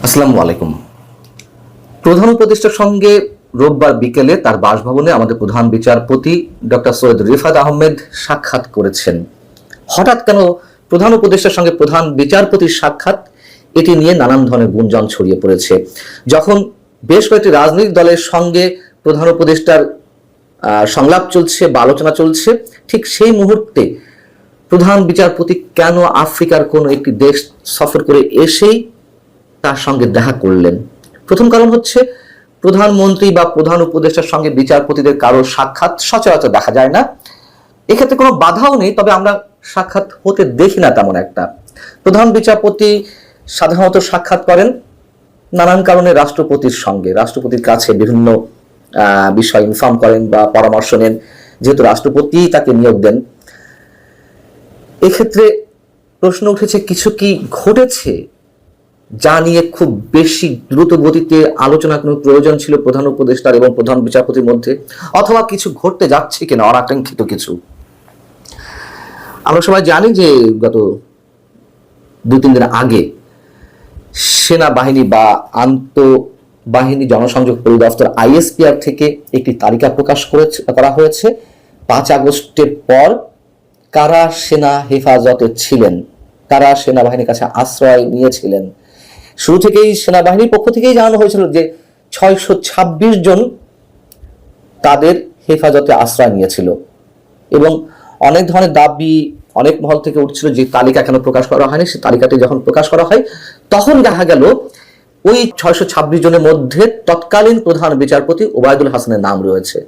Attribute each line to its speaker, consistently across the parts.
Speaker 1: আসসালামু আলাইকুম। প্রধান উপদেষ্টার সঙ্গে রোববার বিকেলে তার বাসভবনে আমাদের প্রধান বিচারপতি ডক্টর সৈয়দ রিফাত আহমেদ সাক্ষাৎ করেছেন। হঠাৎ কেন প্রধান উপদেষ্টার সঙ্গে প্রধান বিচারপতির সাক্ষাৎ, এটি নিয়ে নানান ধরনের গুঞ্জন ছড়িয়ে পড়েছে। যখন বেশ কয়েকটি রাজনৈতিক দলের সঙ্গে প্রধান উপদেষ্টার সংলাপ চলছে বা আলোচনা চলছে, ঠিক সেই মুহূর্তে প্রধান বিচারপতি কেন আফ্রিকার কোন একটি দেশ সফর করে এসেই তার সঙ্গে দেখা করলেন? প্রথম কারণ হচ্ছে, প্রধানমন্ত্রী বা প্রধান উপদেষ্টার সঙ্গে বিচারপতিদের কারো সাক্ষাৎ সচরাচর দেখা যায় না। এক্ষেত্রে কোনো বাধাও নেই, তবে আমরা সাক্ষাৎ হতে দেখি না তেমন একটা। প্রধান বিচারপতি সাধারণত সাক্ষাৎ করেন নানান কারণে রাষ্ট্রপতির সঙ্গে, রাষ্ট্রপতির কাছে বিভিন্ন বিষয় ইনফর্ম করেন বা পরামর্শ নেন, যেহেতু রাষ্ট্রপতি তাকে নিয়োগ দেন। এক্ষেত্রে প্রশ্ন উঠেছে, কিছু কি ঘটেছে যা নিয়ে খুব বেশি দ্রুত গতিতে আলোচনা কোনো প্রয়োজন ছিল প্রধান উপদেষ্টার এবং প্রধান বিচারপতির মধ্যে, অথবা কিছু ঘটতে যাচ্ছে কিনা অনাকাঙ্ক্ষিত কিছু? আমরা সবাই জানি যে গত 2-3 দিন আগে সেনাবাহিনী বা আন্তঃবাহিনী জনসংযোগ পরিদপ্তর ISPR থেকে একটি তালিকা প্রকাশ করা হয়েছে 5 আগস্টের পর কারা সেনা হেফাজতে ছিলেন, কারা সেনাবাহিনীর কাছে আশ্রয় নিয়েছিলেন। শুরু থেকেই সেনাবাহিনীর পক্ষ থেকেই জানানো হয়েছিল যে 626 জন তাদের হেফাজতে আশ্রয় নিয়েছিল, এবং অনেক ধরনের দাবি অনেক মহল থেকে উঠছিল যে তালিকা কেন প্রকাশ করা হয়নি। সেই তালিকাটি যখন প্রকাশ করা হয়, তখন দেখা গেল ওই 626 জনের মধ্যে তৎকালীন প্রধান বিচারপতি ওবায়দুল হাসানের নাম রয়েছে।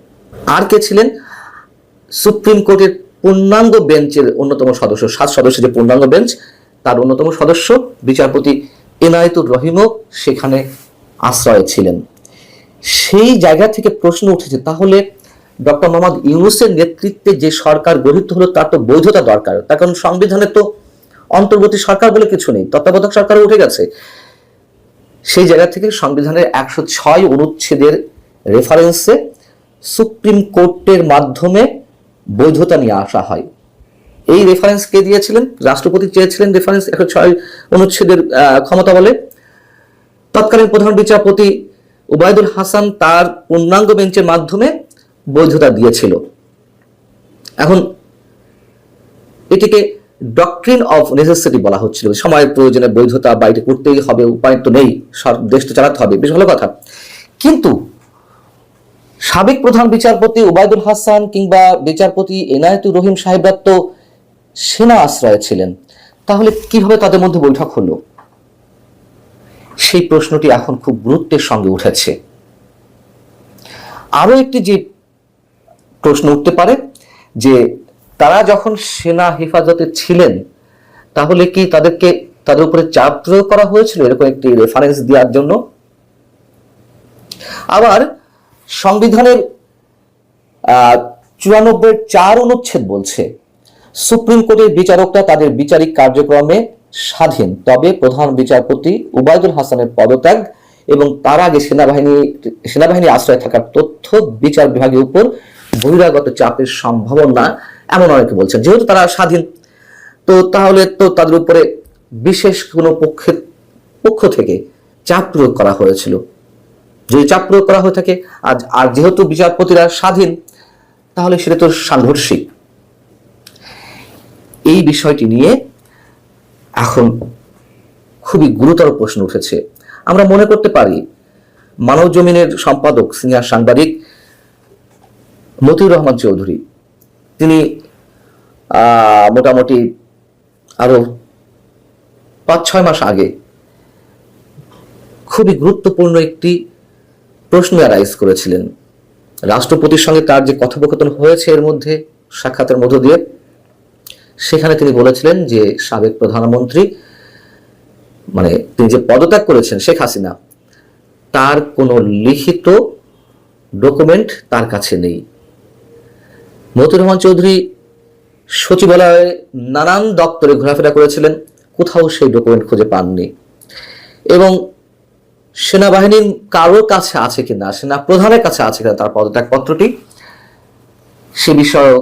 Speaker 1: আর কে ছিলেন? সুপ্রিম কোর্টের পূর্ণাঙ্গ বেঞ্চের অন্যতম সদস্য, 7 সদস্যের যে পূর্ণাঙ্গ বেঞ্চ, তার অন্যতম সদস্য বিচারপতি এনায়েতুর রহিমও সেখানে আশ্রয়ে ছিলেন। সেই জায়গা থেকে প্রশ্ন উঠেছে, তাহলে ডক্টর মোহাম্মদ ইউনূসের নেতৃত্বে যে সরকার গঠিত হলো তার তো বৈধতা দরকার। তার কারণ সংবিধানে তো অন্তর্বর্তী সরকার বলে কিছু নেই, তত্ত্বাবধায়ক সরকারও উঠে গেছে। সেই জায়গা থেকে সংবিধানের 106 অনুচ্ছেদের রেফারেন্সে সুপ্রিম কোর্টের মাধ্যমে বৈধতা নিয়ে আসা হয়। এই রেফারেন্স কে দিয়েছিলেন? রাষ্ট্রপতি চেয়েছিলেন রেফারেন্স 106 অনুচ্ছেদের ক্ষমতা বলে। তৎকালীন প্রধান বিচারপতি ওবায়দুল হাসান তার পূর্ণাঙ্গ বেঞ্চের মাধ্যমে বৈধতা দিয়েছিল। এখন এটিকে ডক্ট্রিন অফ নেসেসিটি বলা হচ্ছিল, সময়ের প্রয়োজনে বৈধতা বাইরে করতেই হবে, উপায় তো নেই, দেশ তো চালাতে হবে, বেশ ভালো কথা। কিন্তু সাবেক প্রধান বিচারপতি ওবায়দুল হাসান কিংবা বিচারপতি এনায়েতুর রহিম সাহেবরা তো সেনা আশ্রয়ে ছিলেন, তাহলে কিভাবে তাদের মধ্যে বৈঠক হলো? সেই প্রশ্নটি এখন খুব গুরুত্বের সঙ্গে উঠেছে। আরো একটি যে প্রশ্ন উঠতে পারে, যে তারা যখন সেনা হেফাজতে ছিলেন, তাহলে কি তাদের উপরে চাপ প্রয়োগ করা হয়েছিল এরকম একটি রেফারেন্স দেওয়ার জন্য? আবার সংবিধানের 94 অনুচ্ছেদ বলছে, সুপ্রিম কোর্টের বিচারকরা তাদের বিচারিক কার্যক্রমে স্বাধীন, তবে প্রধান বিচারপতি ওবায়দুল হাসানের পদত্যাগ এবং তার আগে সেনাবাহিনী আশ্রয় থাকার তথ্য বিচার বিভাগের উপর বহিরাগত চাপের সম্ভাবনা, এমন অনেকে বলছেন। যেহেতু তারা স্বাধীন, তো তাহলে তো তাদের উপরে বিশেষ কোনো পক্ষ থেকে চাপ প্রয়োগ করা হয়েছিল। যদি চাপ প্রয়োগ করা হয়ে থাকে, আর যেহেতু বিচারপতিরা স্বাধীন, তাহলে সেটা তো সাংঘর্ষিক। এই বিষয়টি নিয়ে এখন খুবই গুরুতর প্রশ্ন উঠেছে। আমরা মনে করতে পারি, মানব জমিনের সম্পাদক সিনিয়র সাংবাদিক মতিউর রহমান চৌধুরী, তিনি মোটামুটি আরো 5-6 মাস আগে খুবই গুরুত্বপূর্ণ একটি প্রশ্ন রাইজ করেছিলেন। রাষ্ট্রপতির সঙ্গে তার যে কথোপকথন হয়েছে এর মধ্যে, সাক্ষাতের মধ্য দিয়ে, সেখানে তিনি বলেছিলেন যে সাবেক প্রধানমন্ত্রী, মানে তিনি যে পদত্যাগ করেছেন শেখ হাসিনা, তার কোনো লিখিত ডকুমেন্ট তার কাছে নেই। মতিউর রহমান চৌধুরী সচিবালয়ে নানান দপ্তরে ঘোরাফেরা করেছিলেন, কোথাও সেই ডকুমেন্ট খুঁজে পাননি। এবং সেনাবাহিনীর কারোর কাছে আছে কিনা, সেনা প্রধানের কাছে আছে কিনা তার পদত্যাগ পত্রটি, সে বিষয়ে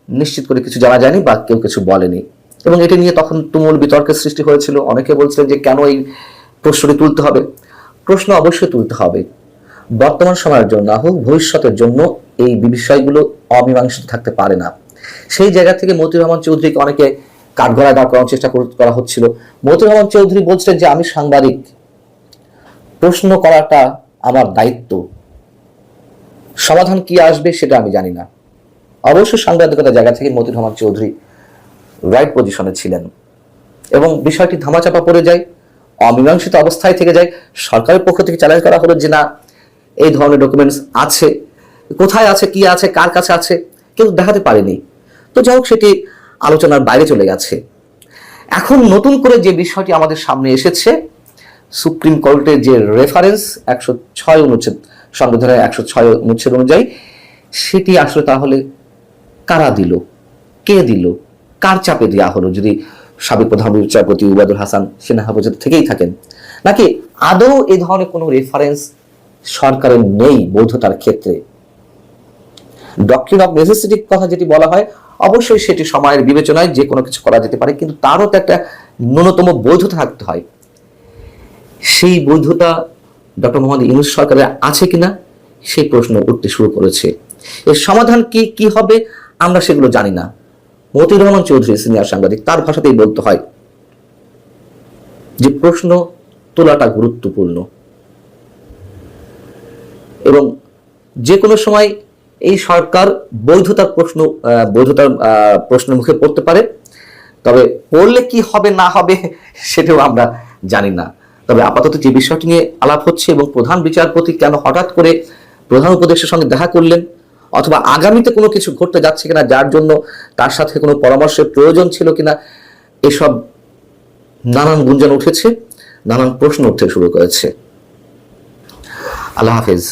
Speaker 1: নিশ্চিত করে কিছু জানা যায়নি বা কেউ কিছু বলেনি। এবং এটি নিয়ে তখন তুমুল বিতর্কের সৃষ্টি হয়েছিল। অনেকে বলছিলেন যে কেন এই প্রশ্নটি তুলতে হবে। প্রশ্ন অবশ্যই তুলতে হবে। বর্তমান সময়ের জন্য না হোক, ভবিষ্যতের জন্য এই বিষয়গুলো অমীমাংসিত থাকতে পারে না। সেই জায়গা থেকে মতিউর রহমান চৌধুরীকে অনেকে কাঠগড়ায় দাঁড় করানোর চেষ্টা করা হচ্ছিল। মতিউর রহমান চৌধুরী বলছেন যে আমি সাংবাদিক, প্রশ্ন করাটা আমার দায়িত্ব, সমাধান কি আসবে সেটা আমি জানি না। অবশ্যই সাংবাদিকতার জায়গা থেকে মতিউর রহমান চৌধুরী রাইট পজিশনে ছিলেন এবং বিষয়টি ধামাচাপা পড়ে যায়, অমীমাংসিত অবস্থায় থেকে যায়। সরকারের পক্ষ থেকে চ্যালেঞ্জ করা হলো যে না, এই ধরনের ডকুমেন্টস আছে, কোথায় আছে, কি আছে, কার কাছে আছে, কেউ দেখাতে পারেনি। তো যাই হোক, সেটি আলোচনার বাইরে চলে গেছে। এখন নতুন করে যে বিষয়টি আমাদের সামনে এসেছে, সুপ্রিম কোর্টের যে রেফারেন্স 106 অনুচ্ছেদ, সংবিধানের 106 অনুচ্ছেদ অনুযায়ী, সেটি আসলে তাহলে কারা দিল, কে দিল, কার চাপে দেওয়া হলো? যদি সাবেক প্রধান বিচারপতি ওবায়দুল হাসান সিনহা হেফাজতে থেকেই থাকেন, নাকি আদৌ এই ধরনের কোনো রেফারেন্স সরকারের নেই বৈধতার ক্ষেত্রে? ডক্ট্রিন অফ নেসেসিটির কথা যেটি বলা হয়, অবশ্যই সেটি সময়ের বিবেচনায় যে কোনো কিছু করা যেতে পারে, কিন্তু তারও তো একটা ন্যূনতম বৈধতা থাকতে হয়। সেই বৈধতা ডক্টর মোহাম্মদ ইউনূস সরকারের আছে কিনা সেই প্রশ্ন উঠতে শুরু করেছে। এর সমাধান কি কি হবে আমরা সেগুলো জানি না। মতিউর রহমান চৌধুরী সিনিয়র সাংবাদিক, তার ভাষাতেই বলতে হয় যে প্রশ্ন তোলাটা গুরুত্বপূর্ণ এবং যে কোনো সময় এই সরকার বৈধতার প্রশ্নের মুখে পড়তে পারে। তবে পড়লে কি হবে না হবে সেটাও আমরা জানি না। তবে আপাতত যে বিষয়টি নিয়ে আলাপ হচ্ছে এবং প্রধান বিচারপতি কেন হঠাৎ করে প্রধান উপদেষ্টার সঙ্গে দেখা করলেন, অথবা আগামীতে কোনো কিছু ঘটতে যাচ্ছে কিনা যার জন্য তার সাথে কোনো পরামর্শের প্রয়োজন ছিল কিনা, এসব নানান গুঞ্জন উঠেছে, নানান প্রশ্ন উঠতে শুরু করেছে। আল্লাহ হাফেজ।